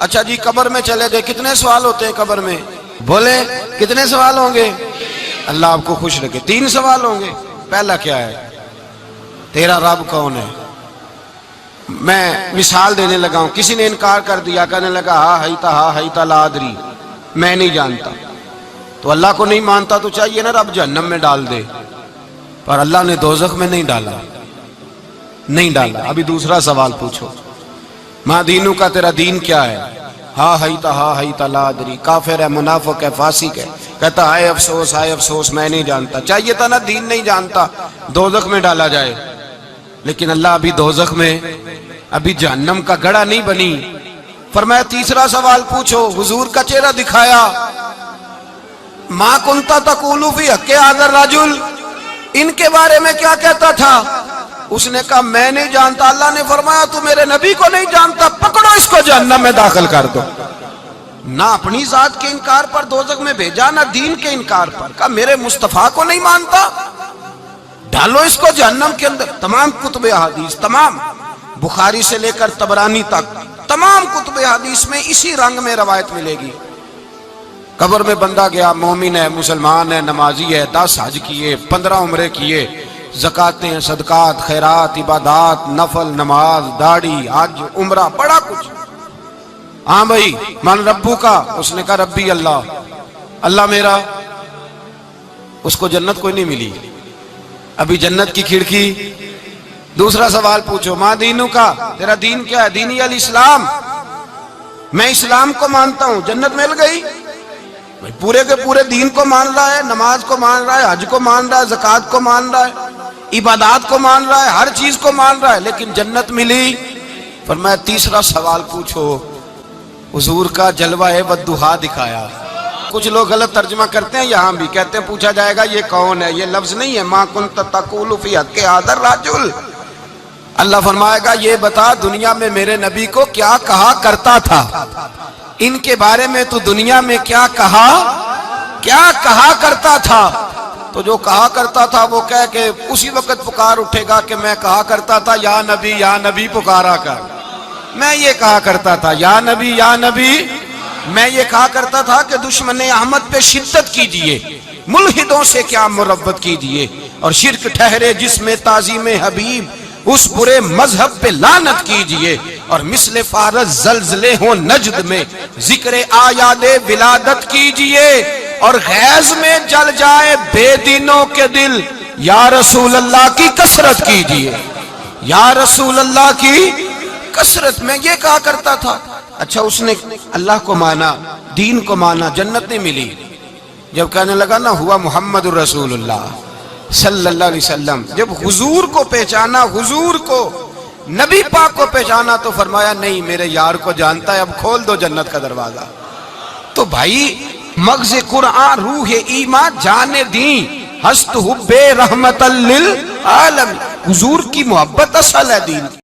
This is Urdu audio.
اچھا جی قبر میں چلے گئے، کتنے سوال ہوتے ہیں قبر میں؟ بولے کتنے سوال ہوں گے؟ اللہ آپ کو خوش رکھے، 3 سوال ہوں گے۔ پہلا کیا ہے؟ تیرا رب کون ہے؟ میں مثال دینے لگا ہوں، کسی نے انکار کر دیا، کہنے لگا ہا ہیتا لا ادری، میں نہیں جانتا۔ تو اللہ کو نہیں مانتا تو چاہیے نا رب جہنم میں ڈال دے، پر اللہ نے دوزخ میں نہیں ڈالا، نہیں ڈالا۔ ابھی دوسرا سوال پوچھو، ماں دینوں کا، تیرا دین کیا ہے؟ ہا ہیتا لا ادری، کافر ہے، منافق ہے، فاسق ہے، کہتا ہائے افسوس میں نہیں جانتا۔ چاہیے تھا نا دین نہیں جانتا دوزخ میں ڈالا جائے، لیکن اللہ ابھی دوزخ میں، ابھی جہنم کا گڑھا نہیں بنی۔ فرمایا تیسرا سوال پوچھو، حضور کا چہرہ دکھایا، ما کنتا تقول فی حق ھذا الرجل، ان کے بارے میں کیا کہتا تھا؟ اس نے کہا میں نہیں جانتا۔ اللہ نے فرمایا تو میرے نبی کو نہیں جانتا، پکڑو اس کو جہنم میں داخل کر دو۔ نہ اپنی ذات کے انکار پر دوزخ میں بھیجا، نہ دین کے انکار پر، کہا میرے مصطفیٰ کو نہیں مانتا، ڈالو اس کو جہنم کے اندر۔ تمام کتب حدیث، تمام بخاری سے لے کر طبرانی تک، تمام کتب حدیث میں اسی رنگ میں روایت ملے گی۔ قبر میں بندہ گیا، مومن ہے، مسلمان ہے، نمازی ہے، 10 حج کیے، 15 عمرے کیے، زکاتیں، صدقات، خیرات، عبادات، نفل، نماز، داڑھی، حج، عمرہ، بڑا کچھ۔ ہاں بھائی من ربو کا، اس نے کہا ربی اللہ، اللہ میرا۔ اس کو جنت کوئی نہیں ملی، ابھی جنت کی کھڑکی۔ دوسرا سوال پوچھو، ماں دینوں کا، تیرا دین کیا ہے؟ دینی الاسلام، میں اسلام کو مانتا ہوں، جنت مل گئی۔ پورے کے پورے دین کو مان رہا ہے، نماز کو مان رہا ہے، حج کو مان رہا ہے، زکوٰۃ کو مان رہا ہے، عبادات کو مان رہا ہے، ہر چیز کو مان رہا ہے، لیکن جنت ملی۔ فرمایا تیسرا سوال پوچھو، حضور کا جلوہ والضحیٰ دکھایا۔ کچھ لوگ غلط ترجمہ کرتے ہیں، یہاں بھی کہتے ہیں پوچھا جائے گا یہ کون ہے، یہ لفظ نہیں ہے، ما کنت تقول فی حق ھذا الرجل۔ اللہ فرمائے گا یہ بتا دنیا میں میرے نبی کو کیا کہا کرتا تھا، ان کے بارے میں تو دنیا میں کیا کہا کرتا تھا۔ تو جو کہا کرتا تھا وہ کہہ کے اسی وقت پکار اٹھے گا کہ میں کہا کرتا تھا یا نبی پکارا کر، میں یہ کہا کرتا تھا یا نبی، میں یہ کہا کرتا تھا کہ دشمن احمد پہ شدت کیجئے، ملحدوں سے کیا مربت کیجئے، اور شرک ٹھہرے جس میں تعظیم حبیب، اس برے مذہب پہ لعنت کیجئے، اور مثل فارس زلزلے ہوں نجد میں ذکر آیات ولادت کیجئے، اور غیظ میں جل جائے بے دینوں کے دل، یا رسول اللہ کی کثرت کیجئے، یا رسول اللہ کی کثرت۔ میں یہ کہا کرتا تھا۔ اچھا اس نے اللہ کو مانا، دین کو مانا، جنت نہیں ملی۔ جب کہنے لگا نا ہوا محمد الرسول اللہ صلی اللہ علیہ وسلم، جب حضور کو پہچانا، حضور کو، نبی پاک کو پہچانا، تو فرمایا نہیں میرے یار کو جانتا ہے، اب کھول دو جنت کا دروازہ۔ تو بھائی مغز قرآن، روح ایمان، جان دین، ہست حب رحمت للعالم، حضور کی محبت اصل ہے دین کی۔